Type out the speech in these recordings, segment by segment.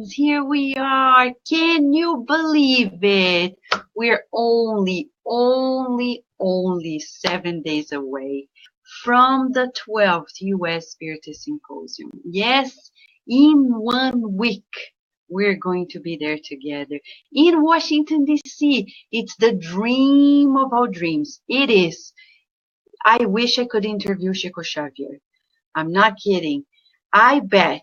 friends, here we are. Can you believe it? We're only 7 days away from the 12th U.S. Spiritist Symposium. Yes, in 1 week, we're going to be there together in Washington, D.C. It's the dream of all dreams. It is. I wish I could interview Chico Xavier. I'm not kidding. I bet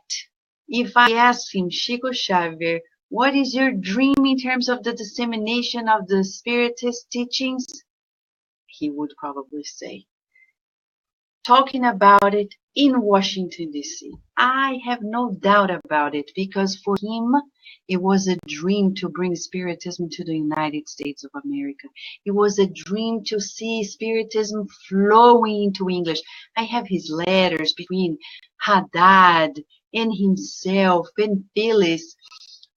if I asked him, Chico Xavier, what is your dream in terms of the dissemination of the Spiritist teachings? He would probably say, talking about it in Washington, D.C. I have no doubt about it because for him, it was a dream to bring Spiritism to the United States of America. It was a dream to see Spiritism flowing into English. I have his letters between Haddad and himself and Phyllis,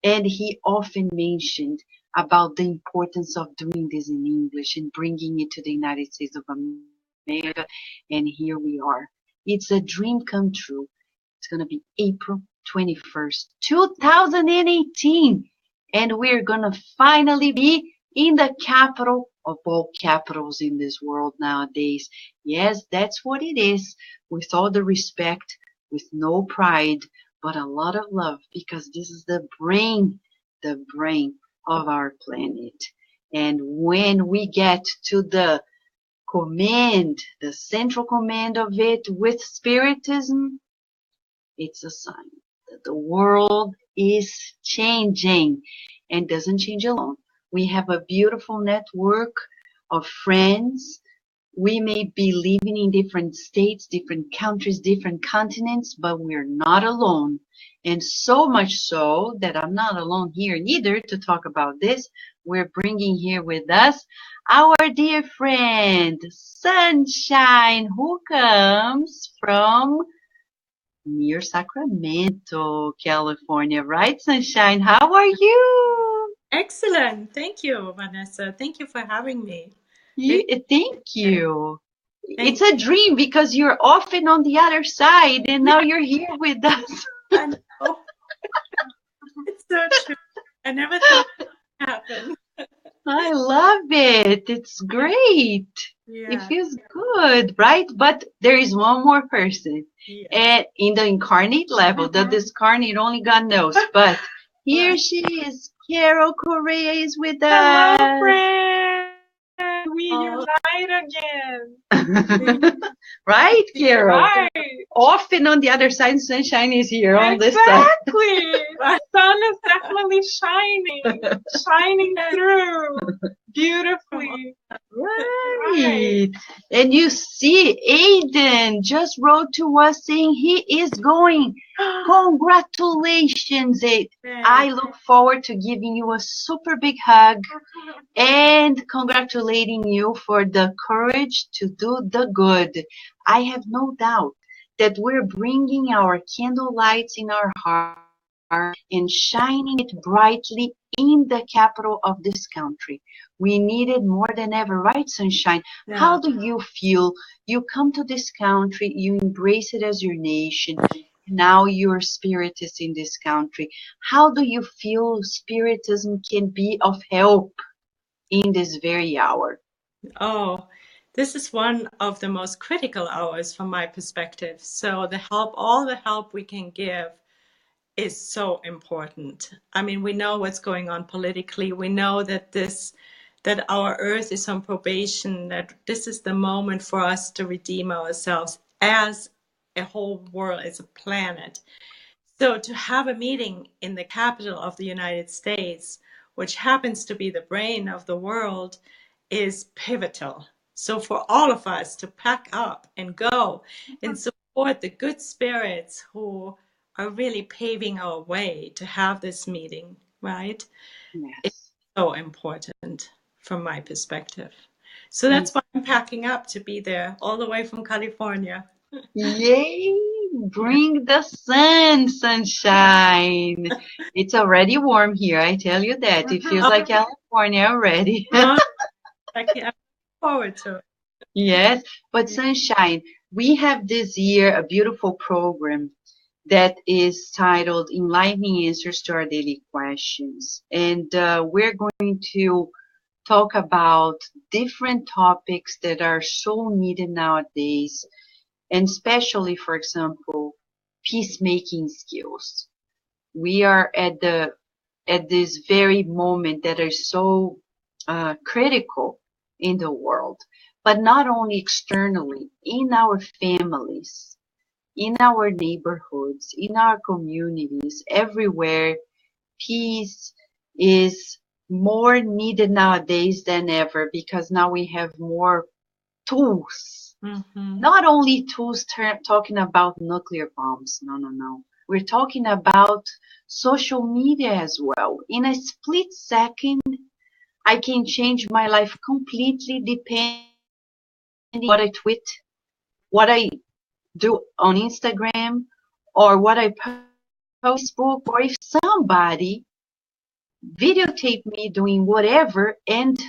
and he often mentioned about the importance of doing this in English and bringing it to the United States of America, and here we are. It's a dream come true. It's going to be April 21st, 2018, and we're going to finally be in the capital of all capitals in this world nowadays. Yes, that's what it is, with all the respect, with no pride, but a lot of love, because this is the brain of our planet. And when we get to the central command of it with Spiritism, it's a sign that the world is changing and doesn't change alone. We have a beautiful network of friends. We may be living in different states, different countries, different continents, but we're not alone. And so much so that I'm not alone here neither to talk about this. We're bringing here with us our dear friend, Sunshine, who comes from near Sacramento, California. Right, Sunshine? How are you? Excellent. Thank you, Vanessa. Thank you for having me. Thank you. It's a dream because you're often on the other side and now you're here with us. I know. It's so true. I never thought it would happen. I love it. It's great. Yeah. It feels good, right? But there is one more person. Yes. And in the incarnate level, the discarnate only God knows. But here she is. Carol Correa is with us. Hello, friends. We unite again. Right, Carol? Right. Often on the other side, Sunshine is here on this side. Exactly. The sun is definitely shining through beautifully. Right. And you see, Aiden just wrote to us saying he is going. Congratulations, Aiden. I look forward to giving you a super big hug and congratulating you for the courage to do the good. I have no doubt that we're bringing our candle lights in our heart and shining it brightly in the capital of this country. We need it more than ever, right, Sunshine? Yeah. How do you feel? You come to this country, you embrace it as your nation. Now you're Spiritist in this country. How do you feel Spiritism can be of help in this very hour? Oh, this is one of the most critical hours from my perspective. So all the help we can give is so important. I mean, we know what's going on politically. We know that our earth is on probation, that this is the moment for us to redeem ourselves as a whole world, as a planet. So to have a meeting in the capital of the United States, which happens to be the brain of the world, is pivotal. So for all of us to pack up and go and support the good spirits who are really paving our way to have this meeting, right? Yes. It's so important from my perspective. So that's why I'm packing up to be there all the way from California. Yay! Bring the sun, Sunshine. It's already warm here, I tell you that. It feels like California already. I look forward to it. Yes, but Sunshine, we have this year a beautiful program that is titled Enlightening Answers to Our Daily Questions. And we're going to talk about different topics that are so needed nowadays, and especially, for example, peacemaking skills. We are at this very moment that is so critical in the world, but not only externally, in our families, in our neighborhoods, in our communities, everywhere. Peace is more needed nowadays than ever, because now we have more tools. Mm-hmm. Not only tools talking about nuclear bombs. No, no, no. We're talking about social media as well. In a split second, I can change my life completely depending on what I tweet, what I do on Instagram, or what I post on Facebook, or if somebody videotape me doing whatever and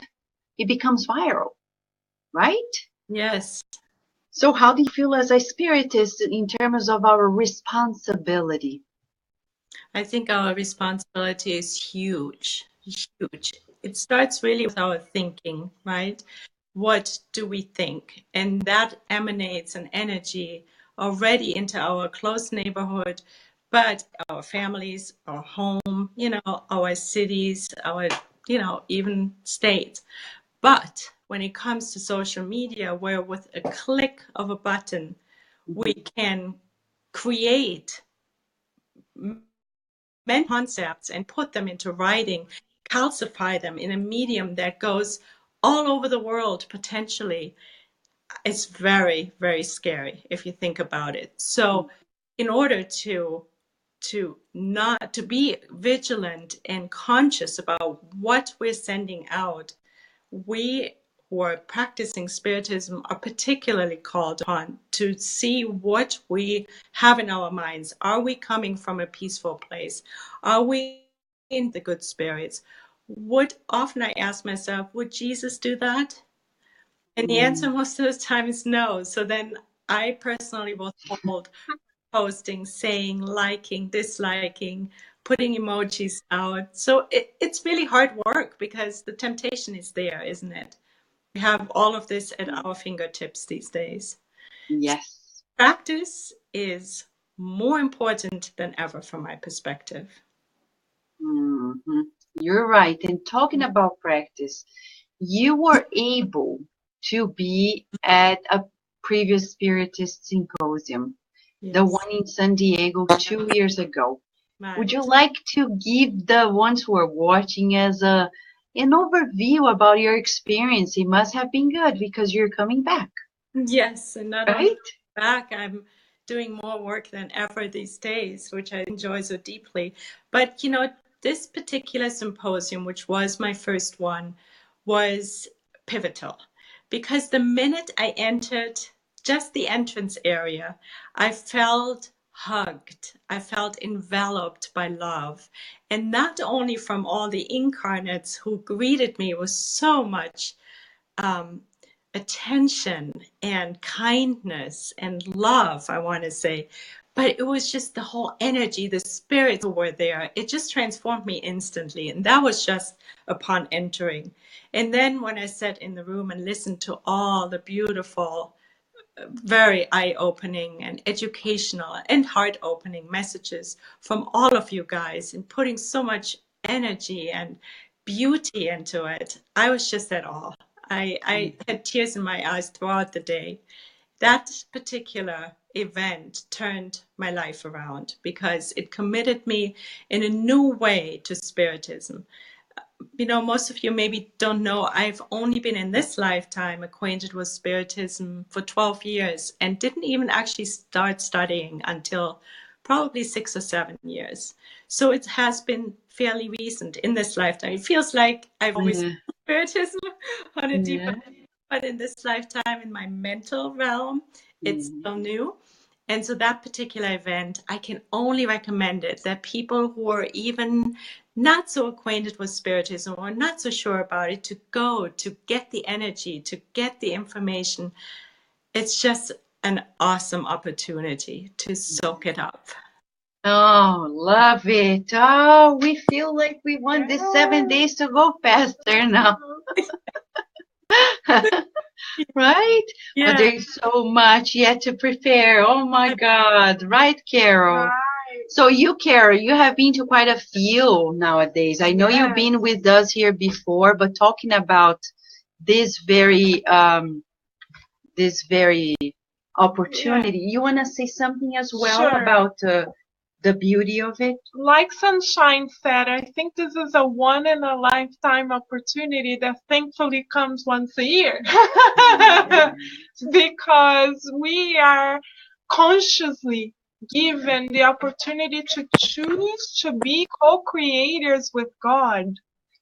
it becomes viral, right? Yes. So how do you feel as a spiritist in terms of our responsibility? I think our responsibility is huge, huge. It starts really with our thinking, right? What do we think? And that emanates an energy already into our close neighborhood, but our families, our home, our cities, our, even states. But when it comes to social media, where with a click of a button, we can create many concepts and put them into writing, calcify them in a medium that goes all over the world potentially. It's very, very scary if you think about it. So in order to be vigilant and conscious about what we're sending out, we who are practicing Spiritism are particularly called upon to see what we have in our minds. Are we coming from a peaceful place? Are we in the good spirits? Often I ask myself, would Jesus do that? And the answer most of the time is no. So then I personally will hold posting, saying, liking, disliking, putting emojis out. So it's really hard work because the temptation is there, isn't it? We have all of this at our fingertips these days. Yes. Practice is more important than ever from my perspective. Mm-hmm. You're right. And talking about practice, you were able to be at a previous Spiritist Symposium, the Yes. one in San Diego 2 years ago. Would you Right. like to give the ones who are watching as an overview about your experience? It must have been good because you're coming back, Yes, and not only right? back, I'm doing more work than ever these days, which I enjoy so deeply. But this particular symposium, which was my first one, was pivotal because the minute I entered just the entrance area, I felt hugged. I felt enveloped by love. And not only from all the incarnates who greeted me with so much um, attention and kindness and love, I want to say. But it was just the whole energy, the spirits were there. It just transformed me instantly. And that was just upon entering. And then when I sat in the room and listened to all the beautiful, very eye-opening and educational and heart-opening messages from all of you guys and putting so much energy and beauty into it, I was just at awe. I had tears in my eyes throughout the day. That particular event turned my life around because it committed me in a new way to Spiritism. Most of you maybe don't know, I've only been in this lifetime acquainted with Spiritism for 12 years and didn't even actually start studying until probably 6 or 7 years. So it has been fairly recent in this lifetime. It feels like I've always Yeah, been Spiritism on a deeper yeah, level, but in this lifetime, in my mental realm, it's yeah. still new. And so that particular event, I can only recommend it that people who are even not so acquainted with Spiritism or not so sure about it, to go, to get the energy, to get the information. It's just an awesome opportunity to soak it up. Oh, love it. Oh, we feel like we want these 7 days to go faster now. Right? But Yeah. there's so much yet to prepare. Oh my God. Right, Carol? Right. So Carol, you have been to quite a few nowadays. I know you've been with us here before, but talking about this very opportunity, you want to say something as well Sure. about the beauty of it? Like Sunshine said, I think this is a one in a lifetime opportunity that thankfully comes once a year. Because we are consciously given the opportunity to choose to be co-creators with God.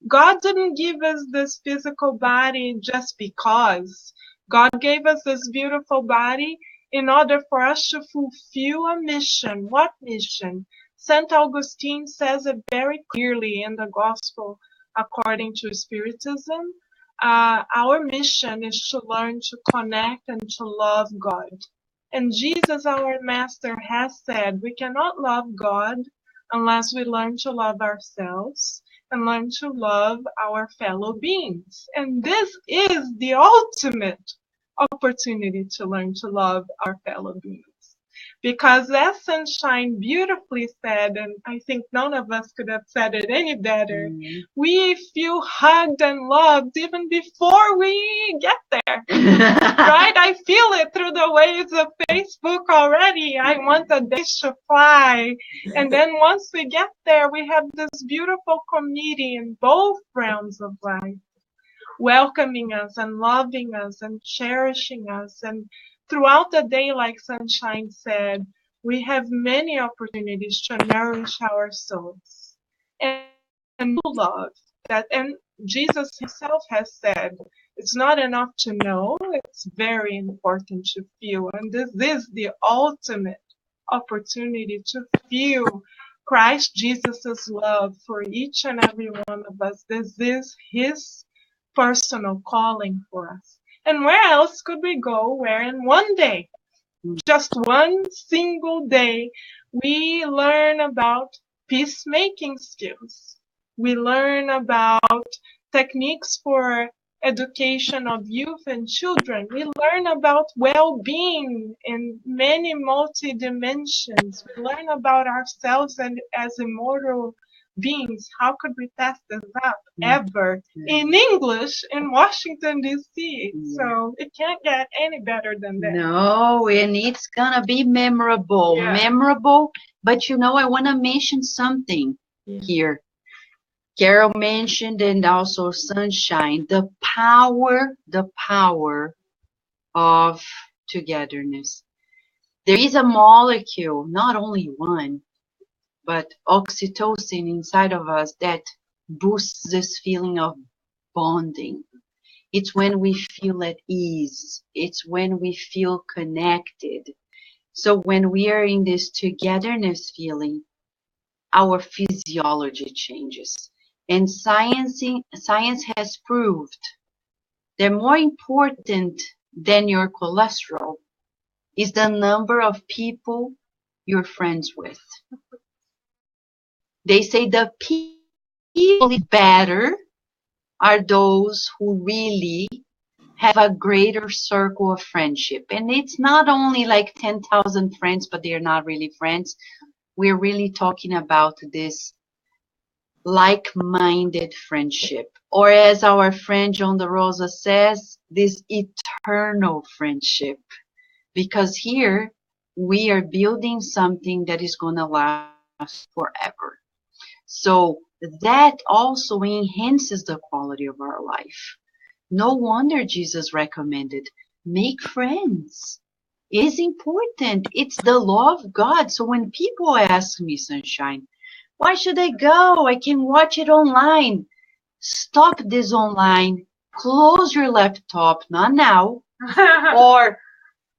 God didn't give us this physical body just because. God gave us this beautiful body in order for us to fulfill a mission. What mission? St. Augustine says it very clearly in the Gospel according to Spiritism. Our mission is to learn to connect and to love God. And Jesus, our Master, has said we cannot love God unless we learn to love ourselves and learn to love our fellow beings. And this is the ultimate opportunity to learn to love our fellow beings. Because as Sunshine beautifully said, and I think none of us could have said it any better, we feel hugged and loved even before we get there. Right? I feel it through the waves of Facebook already. I want the days to fly. And then once we get there, we have this beautiful community in both realms of life, welcoming us and loving us and cherishing us. And throughout the day, like Sunshine said, we have many opportunities to nourish our souls and to love that. And Jesus himself has said, it's not enough to know, it's very important to feel. And this is the ultimate opportunity to feel Christ Jesus' love for each and every one of us. This is his personal calling for us. And where else could we go where in one day, just one single day, we learn about peacemaking skills. We learn about techniques for education of youth and children. We learn about well-being in many multi-dimensions. We learn about ourselves and as immortal beings. How could we pass this up ever in English in Washington, D.C.? So it can't get any better than that. No, and it's gonna be memorable. Yeah. Memorable. But I want to mention something here. Carol mentioned, and also Sunshine, the power of togetherness. There is a molecule, not only one, but oxytocin inside of us that boosts this feeling of bonding. It's when we feel at ease. It's when we feel connected. So when we are in this togetherness feeling, our physiology changes. And science has proved that more important than your cholesterol is the number of people you're friends with. They say the people better are those who really have a greater circle of friendship. And it's not only like 10,000 friends, but they're not really friends. We're really talking about this like-minded friendship. Or as our friend John De Rosa says, this eternal friendship. Because here we are building something that is going to last forever. So that also enhances the quality of our life. No wonder Jesus recommended, make friends. It is important. It's the law of God. So when people ask me, Sunshine, why should I go? I can watch it online. Stop this online. Close your laptop, not now. Or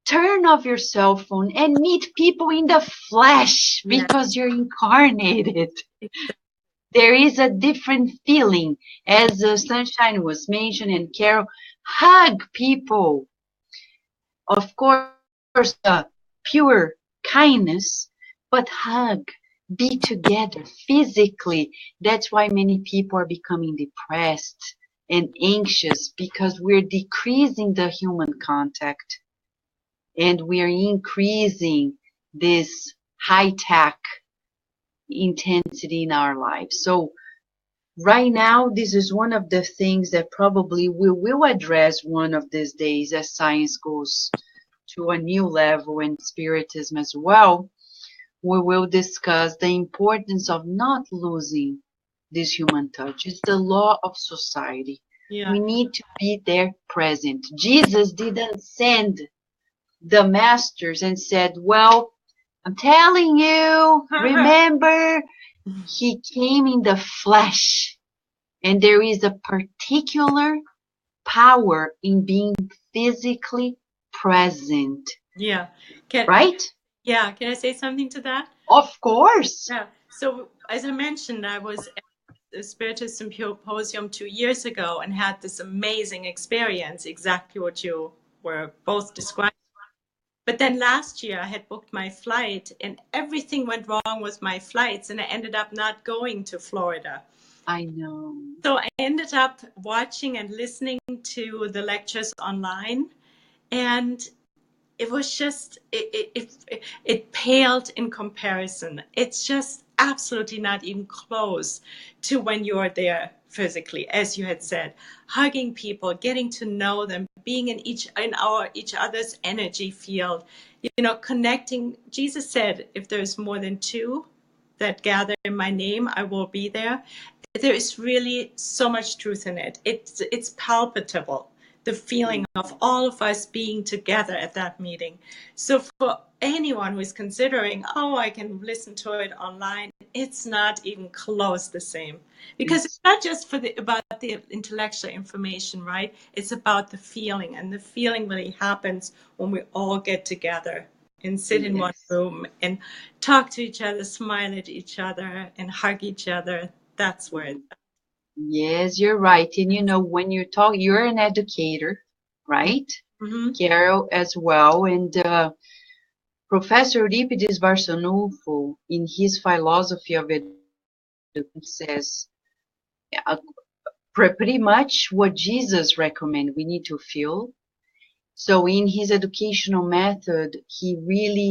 turn off your cell phone and meet people in the flesh because you're incarnated. There is a different feeling, as Sunshine was mentioned and Carol. Hug people. Of course, pure kindness, but hug. be together physically. That's why many people are becoming depressed and anxious, because we're decreasing the human contact and we're increasing this high tech intensity in our lives. So right now, this is one of the things that probably we will address one of these days as science goes to a new level, and spiritism as well. We will discuss the importance of not losing this human touch. It's the law of society. Yeah. We need to be there present. Jesus didn't send the masters and said, well, I'm telling you, remember, he came in the flesh. And there is a particular power in being physically present, Yeah. right? Can I say something to that? Of course. Yeah. So as I mentioned, I was at the Spiritist Symposium 2 years ago and had this amazing experience, exactly what you were both describing. But then last year I had booked my flight and everything went wrong with my flights and I ended up not going to Florida. I know. So I ended up watching and listening to the lectures online, and it was just it paled in comparison. It's just absolutely not even close to when you're there physically, as you had said, hugging people, getting to know them, being in each other's energy field, connecting. Jesus said, if there's more than two that gather in my name, I will be there. There is really so much truth in it. It's palpable, the feeling of all of us being together at that meeting. So for anyone who is considering, oh, I can listen to it online, it's not even close the same, because it's not just about the intellectual information, right? It's about the feeling, and the feeling really happens when we all get together and sit in one room and talk to each other, smile at each other, and hug each other. That's where it's at. Yes, you're right. And when you talk, you're an educator, right? Mm-hmm. Carol as well. And Professor Euripides Barçanufo, in his philosophy of education, says pretty much what Jesus recommended we need to feel. So in his educational method, he really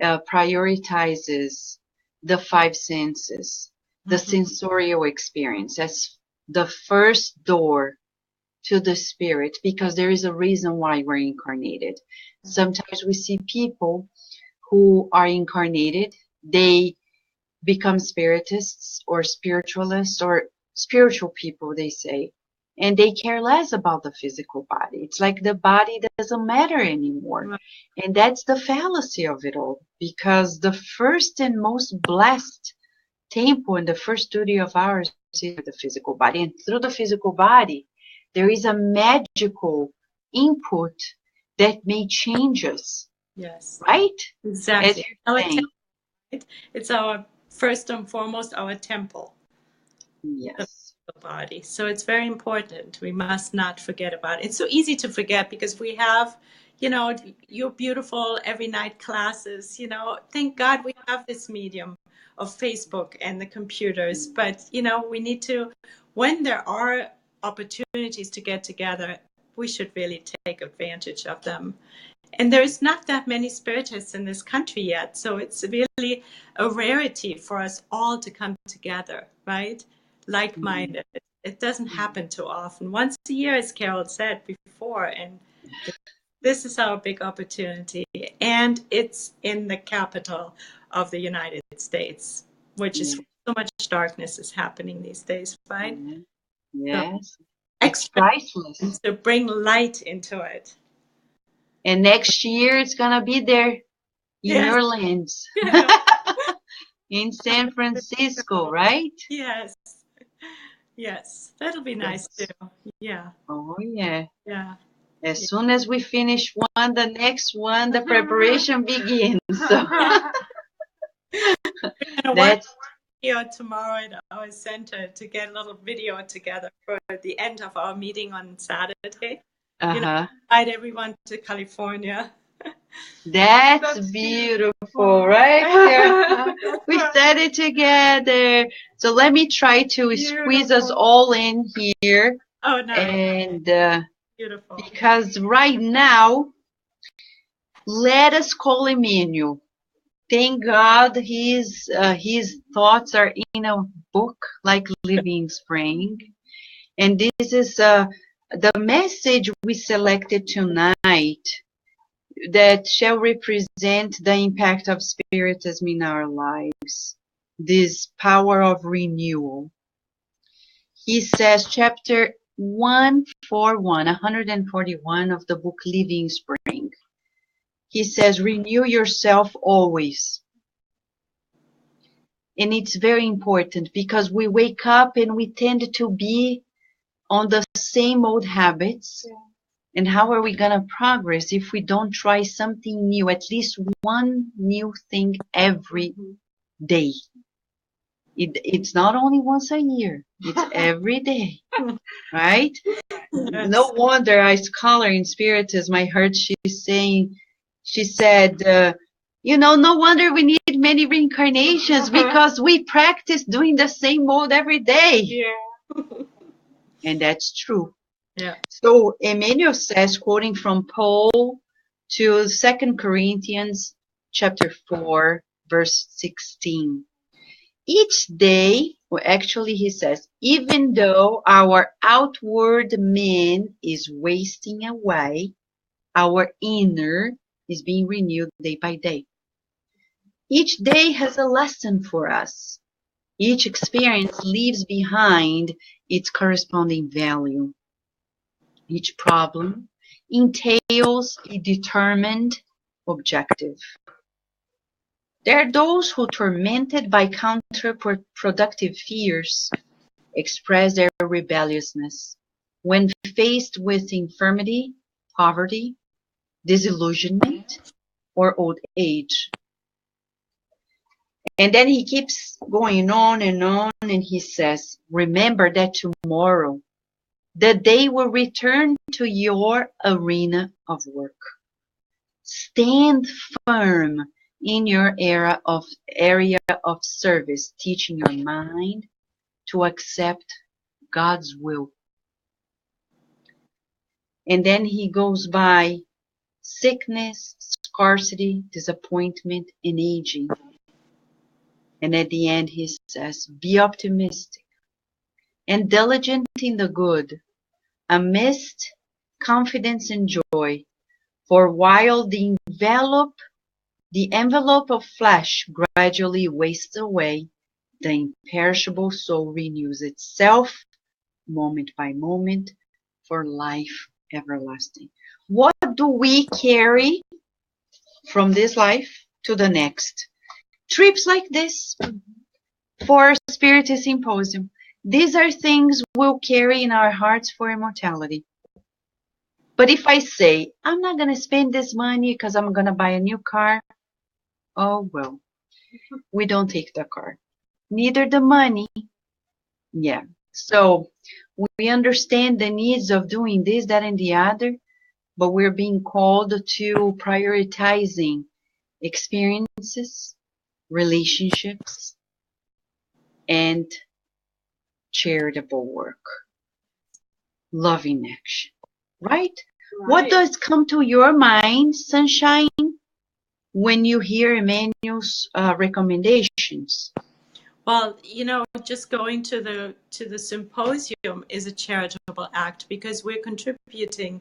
prioritizes the five senses, the sensorial experience as the first door to the spirit, because there is a reason why we're incarnated. Sometimes we see people who are incarnated, they become spiritists or spiritualists or spiritual people, they say, and they care less about the physical body. It's like the body doesn't matter anymore. And that's the fallacy of it all, because the first and most blessed temple and the first duty of ours is the physical body. And through the physical body, there is a magical input that may change us, Yes, right? As exactly. you're saying. It's our first and foremost our temple, the Yes. body. So it's very important. We must not forget about it. It's so easy to forget because we have, your beautiful every night classes. Thank God we have this medium of Facebook and the computers. But we need to, when there are opportunities to get together, we should really take advantage of them. And there's not that many spiritists in this country yet. So it's really a rarity for us all to come together, right? Like-minded. It doesn't happen too often. Once a year, as Carol said before, and this is our big opportunity. And it's in the capital of the United States, which is where so much darkness is happening these days, right? So Yes. It's extra priceless. to bring light into it. And next year it's gonna be there in Yes. your lands. Yeah. In San Francisco, right? Yes. Yes. That'll be nice too. Yeah. Oh yeah. Yeah. As soon as we finish one, the next one, the preparation begins. So that's Here tomorrow at our center to get a little video together for the end of our meeting on Saturday. Invite everyone to California. That's beautiful, right? Sarah? We said it together. So let me try to squeeze us all in here. Oh, no. And Beautiful. because right now, let us call Emmanuel. Thank God his thoughts are in a book like Living Spring. And this is the message we selected tonight that shall represent the impact of Spiritism in our lives. This power of renewal. He says, chapter 141 of the book Living Spring. He says, renew yourself always. And it's very important because we wake up and we tend to be on the same old habits. Yeah. And how are we going to progress if we don't try something new, at least one new thing every day? It's not only once a year, it's every day, right? Yes. No wonder a scholar in Spiritism, I heard she said, no wonder we need many reincarnations because we practice doing the same old every day. Yeah. And that's true. Yeah. So Emmanuel says, quoting from Paul to 2 Corinthians chapter 4, verse 16. Each day, or actually he says, even though our outward man is wasting away, our inner is being renewed day by day. Each day has a lesson for us. Each experience leaves behind its corresponding value. Each problem entails a determined objective. There are those who, tormented by counterproductive fears, express their rebelliousness when faced with infirmity, poverty, disillusionment, or old age. And then he keeps going on, and he says, remember that tomorrow, the day will return to your arena of work. Stand firm in your area of service, teaching your mind to accept God's will. And then he goes by sickness, scarcity, disappointment, and aging. And at the end he says, be optimistic and diligent in the good, amidst confidence and joy. For while the envelope of flesh gradually wastes away, the imperishable soul renews itself moment by moment for life everlasting. What do we carry from this life to the next? Trips like this for Spiritist Symposium. These are things we'll carry in our hearts for immortality. But if I say, I'm not going to spend this money because I'm going to buy a new car, oh well, we don't take the car. Neither the money. Yeah. So we understand the needs of doing this, that, and the other, but we're being called to prioritizing experiences, relationships, and charitable work. Loving action. Right? What does come to your mind, Sunshine, when you hear Emmanuel's recommendations? Well, just going to the symposium is a charitable act because we're contributing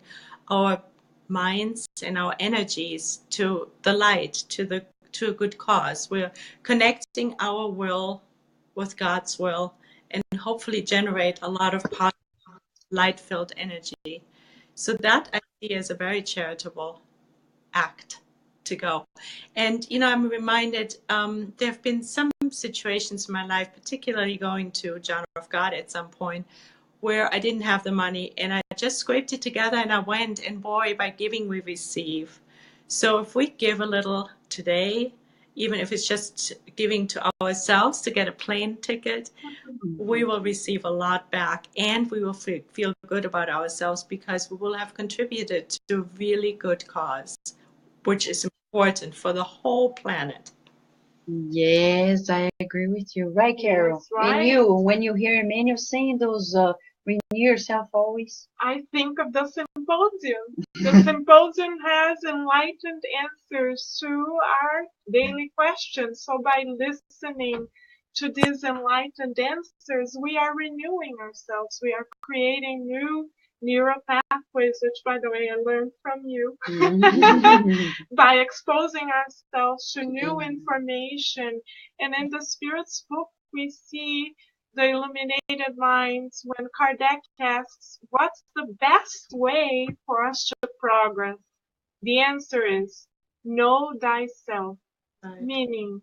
our minds and our energies to the light, to a good cause. We're connecting our will with God's will and hopefully generate a lot of positive, light-filled energy. So that I see as a very charitable act to go. And, I'm reminded there have been some situations in my life, particularly going to John of God at some point, where I didn't have the money and I just scraped it together and I went, and boy, by giving we receive. So if we give a little today, even if it's just giving to ourselves to get a plane ticket, we will receive a lot back, and we will feel good about ourselves because we will have contributed to a really good cause which is important for the whole planet. Yes, I agree with you. Right, Carol? Yes, right. And you, when you hear Emmanuel saying those, renew yourself always. I think of the symposium. The symposium has enlightened answers to our daily questions. So by listening to these enlightened answers, we are renewing ourselves. We are creating new neural pathways, which, by the way, I learned from you. By exposing ourselves to new information. And in the Spirit's book, we see the illuminated minds when Kardec asks, what's the best way for us to progress? The answer is, know thyself, meaning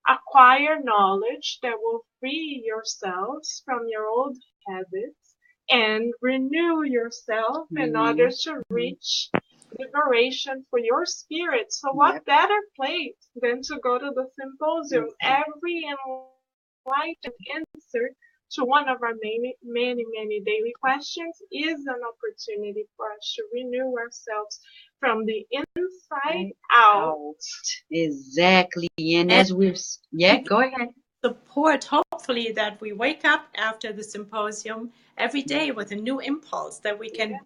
acquire knowledge that will free yourselves from your old habits and renew yourself in order to reach liberation for your spirit. So what better place than to go to the symposium? Every enlightened answer to one of our many daily questions is an opportunity for us to renew ourselves from the inside out. Exactly. And as go ahead. Support, hopefully, that we wake up after the symposium every day with a new impulse that we can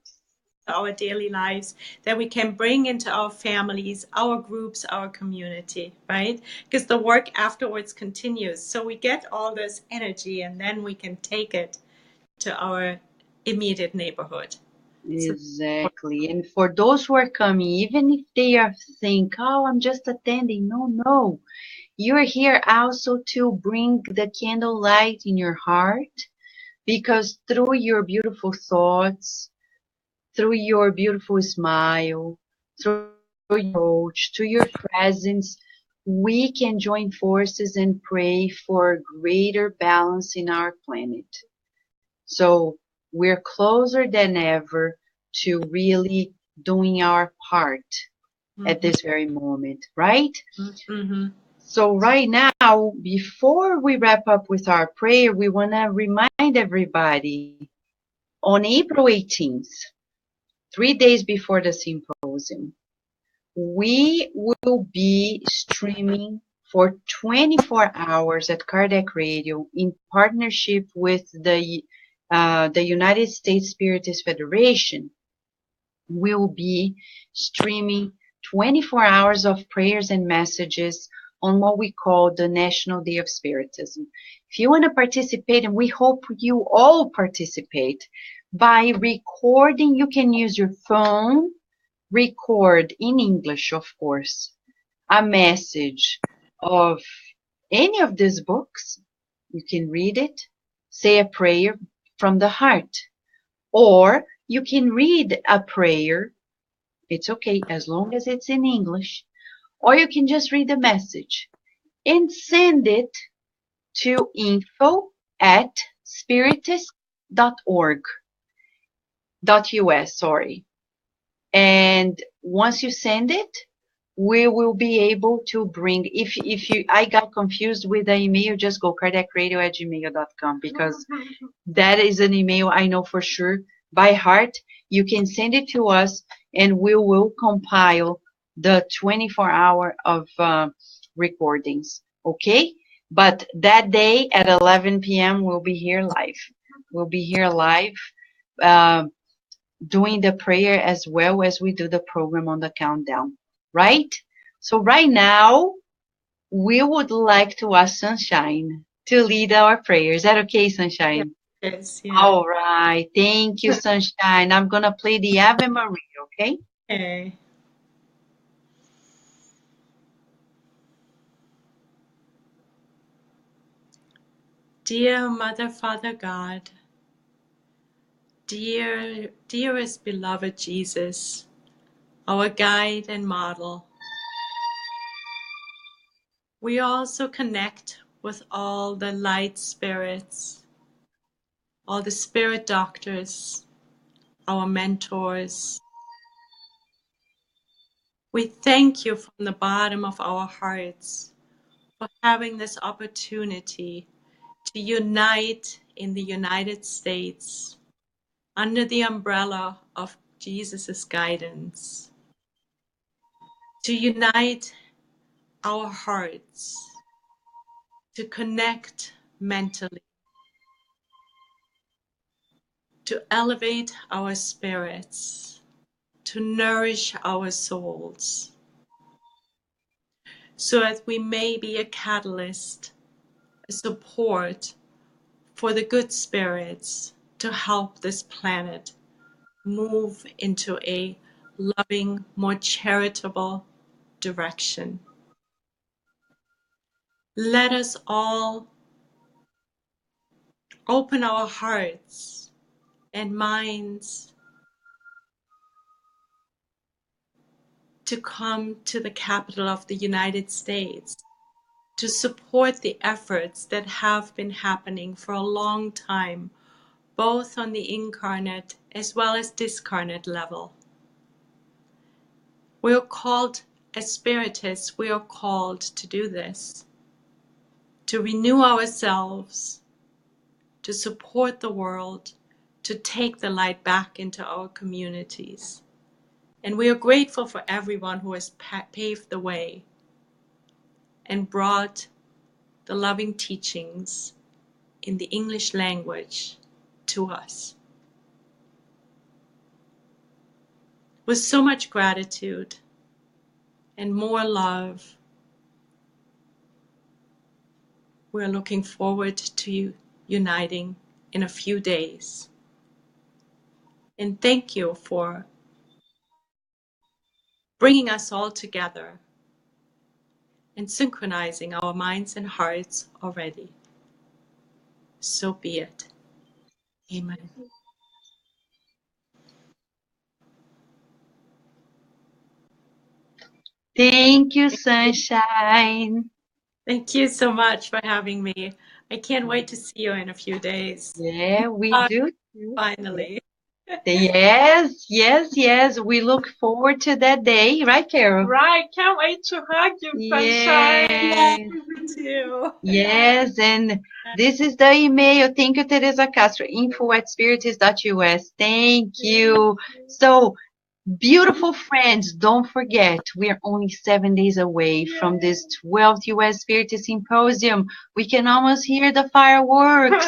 our daily lives, that we can bring into our families, our groups, our community, right? Because the work afterwards continues. So we get all this energy and then we can take it to our immediate neighborhood. Exactly. And for those who are coming, even if they are think, oh, I'm just attending. No. You're here also to bring the candlelight in your heart, because through your beautiful thoughts, through your beautiful smile, through your approach, to your presence, we can join forces and pray for greater balance in our planet. So we're closer than ever to really doing our part at this very moment, right? So right now, before we wrap up with our prayer, we want to remind everybody on April 18th, 3 days before the symposium, we will be streaming for 24 hours at Kardec Radio in partnership with the United States Spiritist Federation. We'll be streaming 24 hours of prayers and messages on what we call the National Day of Spiritism. If you want to participate, and we hope you all participate, by recording, you can use your phone, record in English, of course, a message of any of these books. You can read it, say a prayer from the heart, or you can read a prayer. It's okay as long as it's in English, or you can just read the message and send it to info@spiritist.org.us, sorry. And once you send it, we will be able to bring, I got confused with the email, just go kardecradio@gmail.com, because that is an email I know for sure by heart. You can send it to us and we will compile the 24-hour of recordings. Okay? But that day at 11 p.m. we'll be here live. We'll be here live doing the prayer as well as we do the program on the countdown. Right? So right now, we would like to ask Sunshine to lead our prayer. Is that okay, Sunshine? Yes, yeah. All right. Thank you, Sunshine. I'm going to play the Ave Maria, okay? Okay. Dear Mother, Father God, dearest beloved Jesus, our guide and model, we also connect with all the light spirits, all the spirit doctors, our mentors. We thank you from the bottom of our hearts for having this opportunity to unite in the United States under the umbrella of Jesus' guidance. to unite our hearts, to connect mentally, to elevate our spirits, to nourish our souls, so that we may be a catalyst, a support for the good spirits to help this planet move into a loving, more charitable direction. Let us all open our hearts and minds to come to the capital of the United States to support the efforts that have been happening for a long time, both on the incarnate as well as discarnate level. We are called, as spiritists, we are called to do this, to renew ourselves, to support the world, to take the light back into our communities. And we are grateful for everyone who has paved the way and brought the loving teachings in the English language to us. With so much gratitude and more love, we're looking forward to uniting in a few days. And thank you for bringing us all together and synchronizing our minds and hearts already. So be it. Amen. Thank you, Sunshine. Thank you so much for having me. I can't wait to see you in a few days. Yeah, we do. Finally. Yes, yes, yes. We look forward to that day, right, Carol? Right, can't wait to hug you, Sunshine. Yes, Me too. yes. And this is the email. Thank you, Teresa Castro. info@spiritist.us. Thank you. So, beautiful friends, don't forget, we are only 7 days away from this 12th U.S. Spiritist Symposium. We can almost hear the fireworks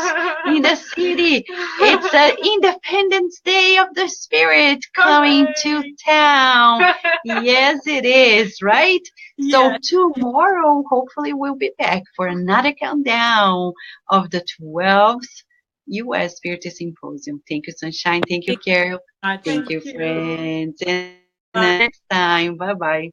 in the city. It's an Independence Day of the Spirit coming to town. Yes, it is, right? So Yes. tomorrow, hopefully, we'll be back for another countdown of the 12th U.S. Spiritist Symposium. Thank you, Sunshine. Thank you, Carol. Thank you, friends. And until next time. Bye bye.